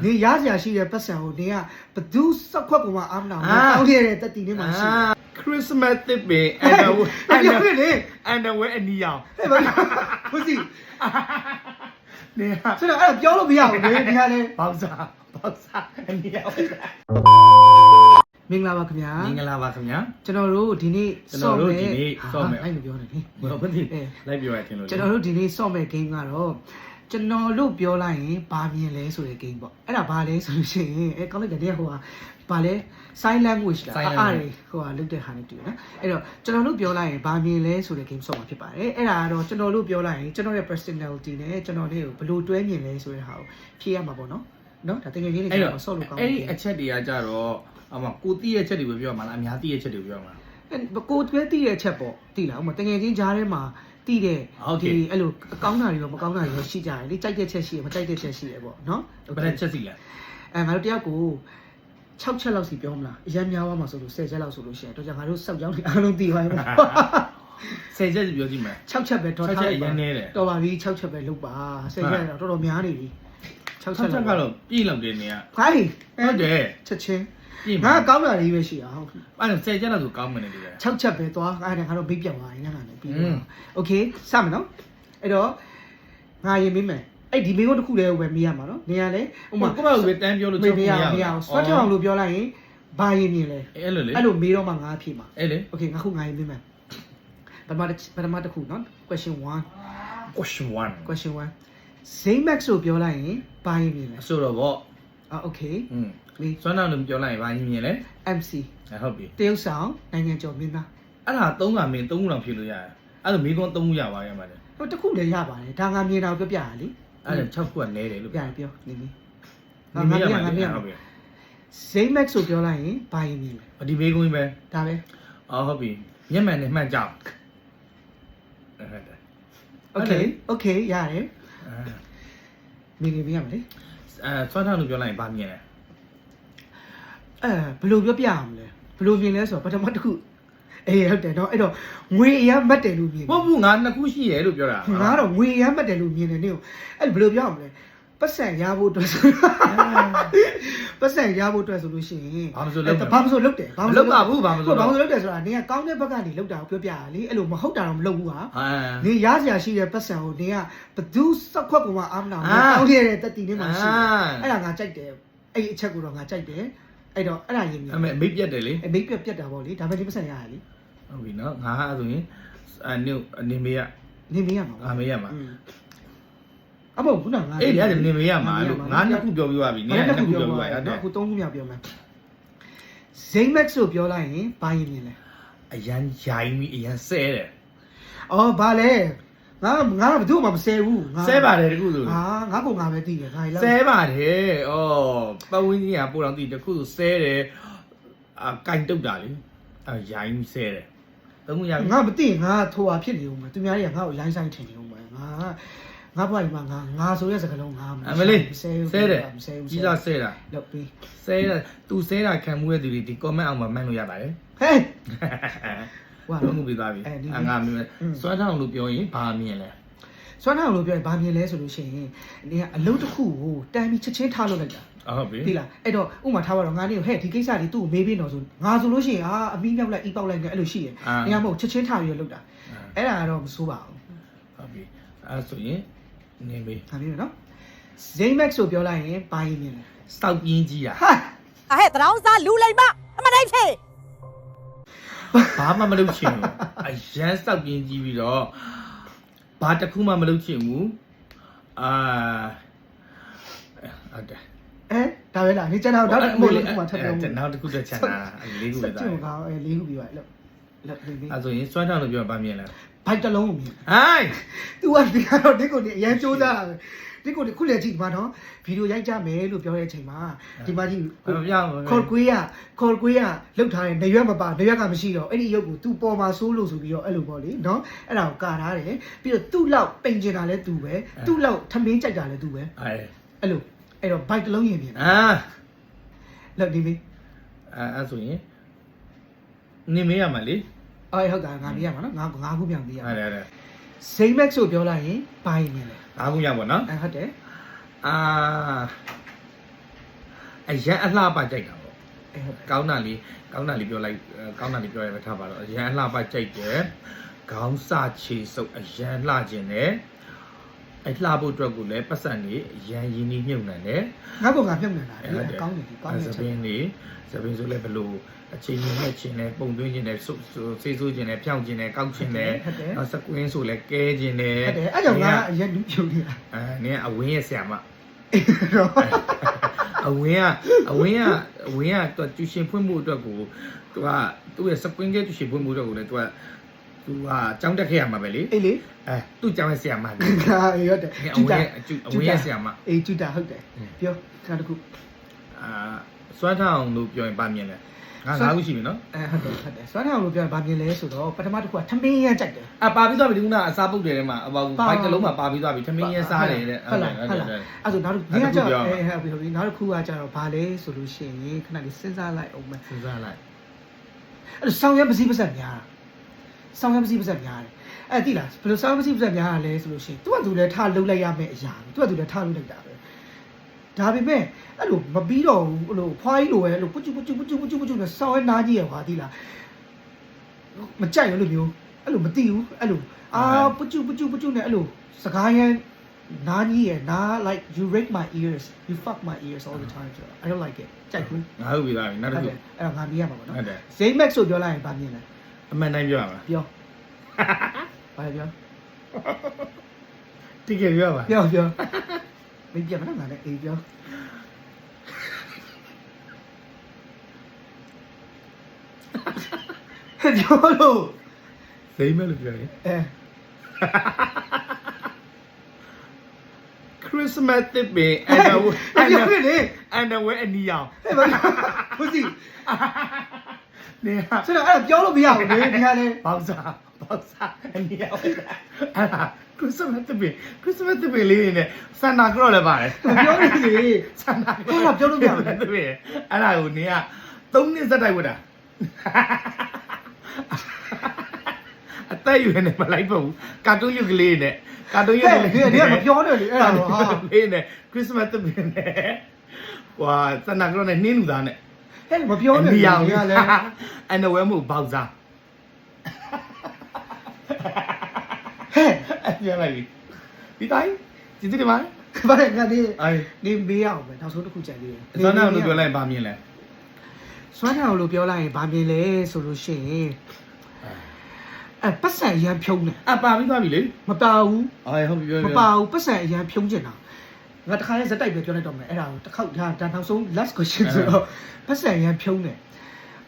你牙家是的不少，你啊不都少块个嘛阿那，当天的地里嘛是。Christmas 的呗，and the way 你要，不是，你啊，这个哎标都不要，你看嘞，包啥，你要。明啦吧，ခင်ဗျာ မင်္ဂလာပါခင်ဗျာ ကျွန်တော်တို့ဒီနေ့ ကျွန်တော်တို့ဒီနေ့စော့မယ် အဲ့လိုပြောနေတယ် ဘယ်လိုဖြစ်လိုက်ပြောရထင်လို့ ကျွန်တော်တို့ဒီနေ့စော့မဲ့ game ကတော့ကျွန်တော်တို့ပြောလိုက်ရင်ဘာမြင်လဲဆိုတဲ့ game ပေါ့အဲ့ဒါဘာလဲဆိုလို့ရှိရင်အဲကောင်းလိုက်တဲ့ဟိုဟာဘာလဲ sign language လားအားရဟိုဟာလုတ်တဲ့ဟာနဲ့တူတယ်နော်အဲ့တော့ကျွန်တော်တို့ပြောလိုက်ရင်ဘာမြင်လဲဆိုတဲ့ game စော့မှာဖြစ်ပါတယ်အဲ့ဒါကတော့ကျွန်တော်တို့ပြောလိုက်ရင်ကျွန်တော်ရဲ့ personality နဲ့ကျွန်တော်လေးကိုဘယ်လိုတွဲမြင်လဲဆိုတဲ့ဟာကိုဖြေရမှာပေါ့နော်ဒါတကယ်ကြီးတွေကျွန်တော်စော့လို့ကောင်းတယ် အဲ့ဒီအချက်တွေကကြတော့အမကိုတီးရဲ့ချက်တွေကိုပြောမှာလားအများတီးရဲ့ချက်တွေကိုပြောမှာလား ကိုတွဲတီးရဲ့ချက်ပေါ့တီးလားဥပမာတကယ်ချင်းကြားထဲမှာတီးတဲ့ဒီအဲ့လိုအကောင်းတာတွေရောမကောင်းတာတွေရောရှိကြတယ်လေကြိုက်တဲ့ချက်ရှိရမကြိုက်တဲ့ချက်ရှိရပေါ့နော် ဘယ်နဲ့ချက်စီလဲ ငါတို့တယောက်ကို6ချက်လောက်စီပြောမလားအရင်များသွားမှာဆိုလို့10ချက်လောက်ဆိုလို့ရှိရင်တော့ငါတို့စောက်ကြောင်းတွေအားလုံးတီးသွားပြီ10ချက်ပြောကြည့်မယ် 6ချက်ပဲတော့ 6ချက်အရင်နေတယ် တော်ပါပြီ6ချက်ပဲလုပ်ပါ10ချက်တော့တော်တော်များနေပြီ6ချက်ကတော့ပြည့်လောက်တယ်နေရ ခိုင်း ဟုတ်တယ် ချက်ချင်းငါကောင်းတာလေးပဲရှိအောင်ဟုတ် အဲ့တော့10ချက်လောက်ဆိုကောင်းမယ်နေတယ် 6ချက်ပဲသွားအဲ့ဒါငါတို့ဘိတ်ပြောင်းသွားရင်လည်းပြီးတော့โอเคစမယ်နော်အဲ့တော့ငါရင်မေးမယ်အဲ့ဒီမိကုန်းတစ်ခုတည်းကိုပဲမေးရမှာနော်နေရလဲဥမာ ကိုယ့်ဘာလို့ပဲတန်းပြောလို့ချက်မရဘူး စပတ်ကြောင်လို့ပြောလိုက်ရင်ဘာရင်မြင်လဲ အဲ့လိုလေ အဲ့လိုမေးတော့မှငါဖြေမှာ အဲ့လေ โอเคငါခုငါရင်မေးမယ်ပထမတစ်ခုနော် question 1 question 1 Zmax ကိုပြောလိုက်ရင်ဘာရင်မြင်လဲ ဆိုတော့ဗော โอเค စွမ်းတော်လို့ပြောလိုက်ရင်ဘာကြီးမြင်လဲ MC ဟုတ်ပြီ တရုတ်ဆောင်နိုင်ငံကျော်မင်းသား အဲ့ဒါ3ကမင်း3ခုလောက်ဖြေလို့ရတယ်အဲ့ဒါမိကုန်း3ခုရပါရမှာလေ ဟိုတစ်ခုလည်းရပါတယ်ဒါငါမြင်တာပြောပြရလေ အဲ့ဒါ6ခုကနဲတယ်လို့ ပြောနေပြီ ငါမြင်ဟုတ်ပြီ Zmax ကိုပြောလိုက်ရင်ဘာရင်မြင်လဲ ဒီမိကုန်းပဲ ဒါပဲ ဟုတ်ပြီမျက်မှန်နဲ့မှန်ကြောက် Okay ရတယ်မြင်ပြရမလဲ စွမ်းတော်လို့ပြောလိုက်ရင်ဘာမြင်လဲ ဘယ်လိုပြောပြရမလဲဘယ်လိုမြင်လဲဆိုတော့ပထမတစ်ခုအေးဟုတ်တယ်နော်အဲ့တော့ငွေအရမ်းမတ်တယ်လို့မြင် ဟုတ်ဘူးငါ2ခုရှိတယ်လို့ပြောတာ ငါတော့ငွေအရမ်းမတ်တယ်လို့မြင်တယ်နင်အဲ့ဘယ်လိုပြောရမလဲပတ်စံရဖို့အတွက်ဆိုပတ်စံရဖို့အတွက်ဆိုလို့ရှိရင်ဘာမဆိုလုပ်တယ် ဘာမလုပ်ပါဘူးဘာမဆို ဘာမဆိုလုပ်တယ်ဆိုတာနင်ကကောင်းတဲ့ဘက်ကနေလုပ်တာကိုပြောပြရလေအဲ့လိုမဟုတ်တာတော့မလုပ်ဘူးဟာ န နင်ရစရာရှိတဲ့ပတ်စံကိုနင်ကဘသူစောက်ခွက်ကမှအားမနာဘူးတောင်းရတဲ့တက်တီနေမှာရှိတယ်အဲ့ဒါငါကြိုက်တယ်အဲ့အချက်ကိုတော့ငါကြိုက်တယ်အဲ့တော့အဲ့ဒါရင်မြင် အမေပြတ်တယ်လေ မိတ်ပြတ်တာပေါ့လေဒါပဲဒီပတ်စံရရလေ ဟုတ်ပြီနော်ငါအဲ့ဆိုရင်နေမေးရ နေမေးရမှာ ငါမေးရမှာ အမေခုနငါ အေးရတယ်နေမေးရမှာလို့ငါ2ခုပြောပြီးသွားပြီနေ2ခုပြောပြီးသွားရတယ် အခု3ခုမြောက်ပြောမယ် Zmax ကိုပြောလိုက်ရင်ဘာရင်မြင်လဲ အရန်ရိုင်းပြီးအရန်ဆဲတယ် အော်ဘာလဲငါဘယ်သူမှမဆဲဘူး ဆဲပါတယ်တခုဆို ငါကငါပဲသိတယ်ငါလည်း ဆဲပါတယ်ဩပတ်ဝန်းကျင်ကပို့တော်သိတခုဆိုဆဲတယ်ကင်တုတ်တာလေရိုင်းဆဲတယ်သုံးခုရပြီ ငါမသိငါထိုးဟာဖြစ်နေဦးမယ်သူများတွေကငါ့ကိုလိုင်းဆိုင်ထင်နေဦးမယ်ငါဘွားကြီးမှာငါဆိုတဲ့စကားလုံးငါမဆဲတယ်ကြီးစားဆဲတာ လောက်ပြီး ဆဲတာသူဆဲတာခံမှုတဲ့သူတွေဒီ comment အောက်မှာမှတ်လို့ရပါတယ် ဟဲ့ ဝါလုံးမှုပြီးသွားပြီငါမြင်စွမ်းထောင်လို့ပြောရင်ဘာမြင်လဲ စွမ်းထောင်လို့ပြောရင်ဘာမြင်လဲဆိုလို့ရှိရင်နေကအလုံးတစ်ခုကိုတန်းပြီးချက်ချင်းထားလို့လိုက်တာ ဟုတ်ပြီ သိလားအဲ့တော့ဥမာထားပါတော့ငါနေကိုဟဲ့ဒီကိစ္စတွေသူ့ကိုမေးပြီးတော့ဆိုငါဆိုလို့ရှိရင်အမီးမြောက်လိုက်အီးပေါက်လိုက်နဲ့အဲ့လိုရှိတယ်နေရာမဟုတ်ချက်ချင်းထားပြီးလုပ်တာအဲ့ဒါကတော့မဆိုးပါဘူး ဟုတ်ပြီအဲ့ဆိုရင်နေပြီ ဒါပြီးနော် Zmax ကိုပြောလိုက်ရင်ဘာရင်မြင်လဲ စောက်ပြင်းကြီးတာ ဟာ ဟဲ့တရောင်းစားလူလိုက်မအမတိုင်းဖြေ ဘာမှမလုပ်ချင်ဘူးအရန်စောက်ပြင်းကြီးပြီးတော့ဘာတစ်ခုမှမလုပ်ချင်ဘူးဟုတ်တယ် ဒါပဲလားနေကျန်တော့နောက်တစ်ခုလေးဥမာထပ်ပြော နောက်တစ်ခုတော့ချန်တာလေးခုပဲ ကျုံကောင်းလေးခုပြီးပါလို့ပြီး အဲ့ဆိုရင်စွမ်းထောင်လို့ပြောဗာမြင်လား ဘိုက်တစ်လုံးကိုမြင် ဟိုင်း तू ကဒီကတော့ဒီကိုဒီအရန်စူးစမ်းတာဒီကိုဒီခုလည်းကြည့်ပါတော့ဗီဒီယိုရိုက်ကြမယ်လို့ပြောတဲ့အချိန်မှာဒီမှာကြည့် ခေါ်ကွေးရလောက်ထားတဲ့နေရွက်မပါနေရွက်ကမရှိတော့အဲ့ဒီရုပ်ကို तू ပေါ်မှာစိုးလို့ဆိုပြီးတော့အဲ့လိုပေါ့လေနော်အဲ့ဒါကိုကာထားတယ်ပြီးတော့ तू လောက်ပိန်ကျင်တာလဲ तू ပဲ तू လောက်ထမင်းကြိုက်တာလဲ तू ပဲအဲ့လိုအဲ့တော့ဘိုက်တစ်လုံးရင်မြင်လောက်ဒီမီ အဲ့ဆိုရင်နေမေးရမှာလေ အဲ့ဟုတ်တာငါပြရမှာနော်ငါခုပြန်ပြရမှာ ဟုတ်တယ် Zmax ကိုပြောလိုက်ရင်ဘာရင်မြင်လဲ ငါးခုရပါတော့ ဟုတ်တယ် အရန်အလှပကြိုက်တာပေါ့ ဟုတ် ကောင်းတာလေးပြောလိုက်ကောင်းတာလေးပြောရမှာထားပါတော့အရန်အလှပကြိုက်တယ်ခေါင်းစခြေစုပ်အရန်လှခြင်းတယ်အလှဖို့အတွက်ကိုလည်းပတ်စံနေအရန်ရင်းနှီးမြုပ်နှံတယ် ငါ့ဘုံကမြုပ်နေတာလေကောင်းနေပြီကောင်းနေ စ ချ ပ က် င်းဆိုလည်းဘလို့အချိန်ကြီးနဲ့ခြင်းနဲ့ပုံသွင်းခြင်းနဲ့ဆေးဆိုးခြင်းနဲ့ဖြောင်းခြင်းနဲ့ကောက်ခြင်းနဲ့နောက်စကွင်းဆိုလည်းကဲခြင်းနဲ့ ဟုတ်တယ်အဲ့ကြောင့်ငါအရင်လူဖြုတ်နေတာ နင်းအဝင်းရဲ့ဆရာမ တော့ အဝင်းကသူကျူရှင်ဖွင့်မှုအတွက်ကိုသူရဲ့စကွင်းကကျူရှင်ဖွင့်မှုအတွက်ကိုလည်းသူကကြောင်းတက်ခဲ့ရမှာပဲလေ အေးလေ သူ့ကြောင်းရဲ့ဆရာမ ငါဟုတ်တယ် အဝင်းရဲ့ဆရာမ အေးကျူတာဟုတ်တယ်ပြောခါတခု စွမ်းထအောင်လို့ပြောရင်ပါမြင်လဲငါ9ခုရှိပြီနော် ဟုတ်တယ်စွမ်းထောင်လို့ပြောရင်ဗာမြင်လဲဆိုတော့ပထမတစ်ခုကထမင်းရကြိုက်တယ် ပါပြီးသွားပြီဒီကုနာအစားပုတ်တယ်ထဲမှာဘိုက်တစ်လုံးမှာပါပြီးသွားပြီထမင်းရဲစားတယ်တဲ့ ဟုတ်လားအဲ့ဆိုနောက်တစ်ခုကကြာဟုတ်ပြီနောက်တစ်ခုကကြာတော့ဗာလဲဆိုလို့ရှိရင်ခဏလေးစဉ်းစားလိုက်အောင်မယ် စဉ်းစားလိုက် အဲ့ဆောင်းရပစီပစက်များဆောင်းရပစီပစက်များတယ်အဲ့တိလားဘယ်လိုဆောင်းရပစီပစက်များရလဲဆိုလို့ရှိရင်သူကသူလည်းထားလုံးလိုက်ရမယ့်အရာသူကသူလည်းထားလုံးလိုက်တာပဲဒါပေမဲ့အဲ့လိုမပြီးတော့ဘူးအဲ့လိုဖွားကြီးလိုပဲအဲ့လိုပုကျူနဲ့ဆောင်းရနားကြီးရပါတိလားမကြိုက်ဘူးလို့မျိုးအဲ့လိုမသိဘူးအဲ့လိုပုကျူနဲ့အဲ့လိုစကားရန်နားကြီးရနား like you rape my ears you fuck my ears all the time so I don't like it ကြိုက်ဘူး ငါဟုတ်ပြီလားနောက်တစ်ခု အဲ့တော့ငါမြင်ရမှာပေါ့နော် ဟုတ်တယ် Zaymax ဆိုပြောလိုက်ရင်ဗာမြင်လဲ အမှန်တိုင်းပြောရမှာ ပြောဘာလဲပြော တိကျပြောပါ ပြောမင်းပြမလားငါလည်းအေးပြောပြောလို့ သိမ်းမဲ့လို့ပြောရင် Christmas တစ်ပင် ပြောပြလေ underwear အနီရောင် ဟဲ့ဘာဟုတ်စီ နေဟာ ဆိုတော့အဲ့ပြောလို့မရဘူးလေဒီဟာလေ ဘောက်စာအနီရောင်အဲ့ဒါ Christmas တစ်ပင်လေးနဲ့ Santa Claus လည်းပါတယ် ပြောနေလေ Santa အဲ့ဒါပြောလို့မရဘူး တစ်ပင်အဲ့ဒါကိုနေက3နှစ်စက်တိုက်ဝတ်တာအသက်ရွယ်နေမလိုက်ဘူးကာတွန်းရုပ်ကလေးနဲ့ကာတွန်းရုပ်ကလေး ဒီကမပြောနဲ့လေအဲ့ဒါတော့ဟာ လေးနဲ့ Christmas တစ်ပင်နဲ့ဟွာ Santa Claus နဲ့နှင်းလူသားနဲ့ ဟဲ့မပြောနဲ့ အနီရောင် ဒီကလည်း underwear မို့ဘောက်စား ဟဲ့ ပြောလိုက်ပြီဒီတိုင်းကြည့်တယ်မလား ဘာလဲငါဒီ အဲ နေမေးအောင်ပဲနောက်ဆုံးတစ်ခုကြံသေးတယ် စွမ်းနာလို့ပြောလိုက်ပါမြင်လဲ စွမ်းထောင်လို့ပြောလိုက်ရင်ဗာမြင်လဲဆိုလို့ရှိရင်ပတ်စံအရန်ဖြုံးတယ် ပါပြီးသွားပြီလေ မပါဘူး ဟုတ်ပြီပြော မပါဘူးပတ်စံအရန်ဖြုံးကျင်တာငါတခါလဲဇက်တိုက်ပဲပြောလိုက်တော့မယ်အဲ့ဒါကိုတစ်ခေါက်ဒါနောက်ဆုံး last question ဆိုတော့ပတ်စံအရန်ဖြုံးတယ်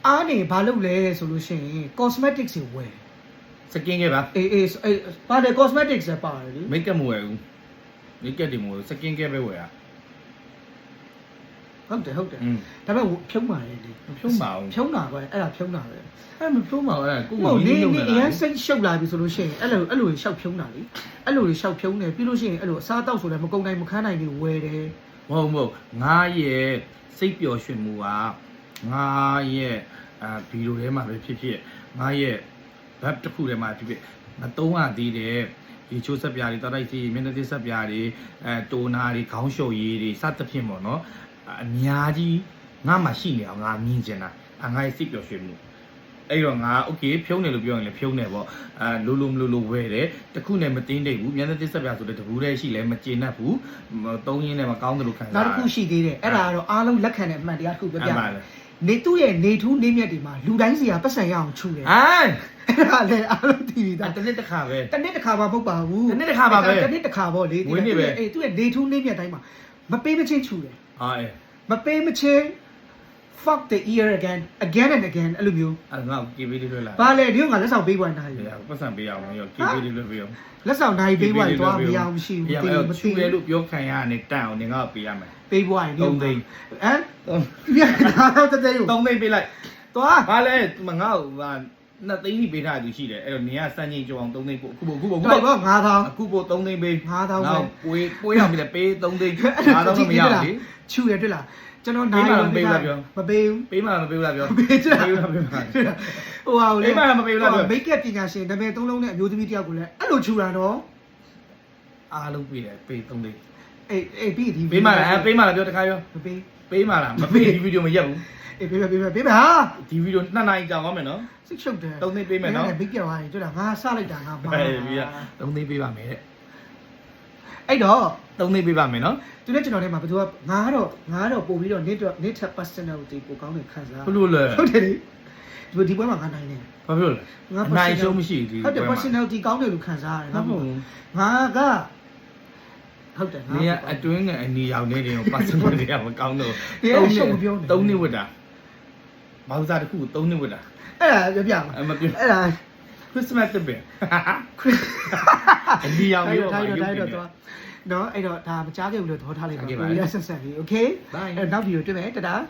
အားနေဘာလုပ်လဲဆိုလို့ရှိရင် cosmetics တွေဝယ် စကင်ခဲ့ပါ အေးပါတယ် cosmetics တွေပါတယ်လေ မိတ်ကပ်မဝယ်ဘူးမိတ်ကပ်တွေမဝယ်စကင်ကဲပဲဝယ်อ่ะ ဟုတ်တယ်ဒါပေမဲ့ဖြုံးပါတယ်လေ ဖြုံးပါအောင် ဖြုံးတာပဲအဲ့ဒါဖြုံးတာပဲ အဲ့မဖြုံးပါဘူးအဲ့ကို ဟုတ် ကို နေ လုံး နေ နေ အရ လား န်စိတ်ရှုပ်လာပြီဆိုလို့ရှိရင်အဲ့လိုရှောက်ဖြုံးတာလေအဲ့လိုရှောက်ဖြုံးတယ်ပြီးလို့ရှိရင်အဲ့လိုအစားတောက်ဆိုလည်းမကုန်နိုင်မခန်းနိုင်နေဝယ်တယ် မဟုတ်ငါရဲ့စိတ်ပျော်ရွှင်မှုကငါရဲ့ဗီဒီယိုထဲမှာပဲဖြစ်ငါရဲ့ဘတ်တစ်ခုထဲမှာဖြစ်မတုံးရသေးတယ်ဒီချိုးဆက်ပြားတွေတောက်တိုက်စီမျက်နှာသစ်ဆက်ပြားတွေတိုနာတွေခေါင်းရှုပ်ရည်တွေစသဖြင့်ပေါ့နော်အများကြီးငါမှရှိနေအောင်ငါမြင်ချင်တာငါရဲ့စိတ်ပျော်ရွှင်မှုအဲ့တော့ငါโอเคဖြုံးတယ်လို့ပြောရင်လည်းဖြုံးတယ်ပေါ့လိုမလိုဝယ်တယ်တခုနဲ့မတင်းတိတ်ဘူးမျက်နှာသစ်ဆက်ပြားဆိုတဲ့တကူတည်းရှိလဲမကျေနပ်ဘူးသုံးရင်းနဲ့မကောင်းတယ်လို့ခံစား နောက်တစ်ခုရှိသေးတယ်အဲ့ဒါကတော့အားလုံးလက်ခံတဲ့အမှန်တရားတစ်ခုပြောပြ အဲ့ပါ မယ် လေ နေသူ့ရဲ့နေထူးနေမြက်တွေမှာလူတိုင်းစီကပတ်စံရအောင်ချူတယ် ဟမ် အဲ့ဒါလည်းအားလုံးသိပြီသား တနေ့တစ်ခါပဲ တနေ့တစ်ခါမှမဟုတ်ပါဘူး တနေ့တစ်ခါပါပဲ တနေ့တစ်ခါပေါ့လေ ဝင်းနေပဲ အေးသူ့ရဲ့နေထူးနေမြက်တိုင်းမှာမပေးမချင်းချူတယ် အေး မပေးမချင်း fuck the ear again and again အဲ့လိုမျိုး ငါ့ကို KB လေးလွှဲလာ ဘာလဲဒီကငါလက်ဆောင်ပေးပွားနေတာကြီး ပတ်စံပေးအောင်ရော KB လေးလွှဲပေးအောင် လက်ဆောင်နိုင်ပေးပွားရင်တော့မရအောင်မရှိဘူး မချူရဲလို့ပြောခံရတဲ့တန်အောင်နေငါ့ကိုပေးရမယ် ပေးပွားရင် 3သိန်း ဟမ်ပြန်လာတော့တဲ့ 3သိန်းပေးလိုက် သွား ဘာလဲငါ့ကို2သိန်းကြီးပေးထားသူရှိတယ်အဲ့တော့နေကစမ်းချင်းကြောအောင်3သိန်းပို့အခုပို့ ဟုတ်ပါ9000 အခုပို့3သိန်းပေး 9000 ပွေးရပြီလေပေး3သိန်း9000တော့မရဘူးလေ ချူရတွေ့လားကျွန်တော်နိုင်မပေးဘူး ပေးမှမပေးဘူးလားပြော ပေးချင် ပေးလားပေးမှ ဟိုဟာလေ ပေးမှမပေးဘူးလားပြော မိတ်ကပ်ပညာရှင်နာမည်3လုံးနဲ့အမျိုးသမီးတယောက်ကိုလည်းအဲ့လိုချူတာတော့ အားလုံးပေးတယ်ပေး3သိန်း အေးပြီးဒီ ပေးမှလားပေးမှလားပြောတခါပြော မပေး ပ ပေးမှာလားမပေးဒီဗီဒီယိုမရက်ဘူး အေးပေးပါ ဒီဗီဒီယို2 နာရီကြာသွားမယ်နော် စိတ်ရှုပ်တယ် 3 သိန်းပေးမယ်နော် ဘိတ်ပြောင်းသွားရင်တွေ့လားငါစလိုက်တာငါမှာ ပြီးရ3 သိန်းပေးပါမယ်တဲ့ အဲ့တော့ 3 သိန်းပေးပါမယ်နော် သူနဲ့ကျွန်တော်ထဲမှာဘယ်သူကငါတော့ပို့ပြီးတော့ net personality ပိုကောင်းတယ်ခံစား ဘလို့လဲ ဟုတ်တယ်လေဒီပွဲမှာငါနိုင်တယ် ဘာဖြစ်လို့လဲအနိုင်ရှုံးမရှိဒီ ဟုတ်တယ် personality ကောင်းတယ်လို့ခံစားရတယ်ငါကဟုတ်တယ် နေရအတွင်းကအနီရောင်နေတယ် personality ကမကောင်းတော့ 3 နှစ်ဝတ်တာမောင်စားတစ်ခု3 နှစ်ဝတ်တာ အဲ့ဒါပြောပြမှာ မပြော အဲ့ဒါ Christmas တစ်ပင်အနီရောင်ပြီးတော့ တော့နော်အဲ့တော့ဒါမကြားခဲ့ဘူးလို့သဘောထားလိုက်ပါကိုရဆက်ဆက်ပြီး okay အဲ့နောက်ဗီဒီယိုတွေ့မယ်တတား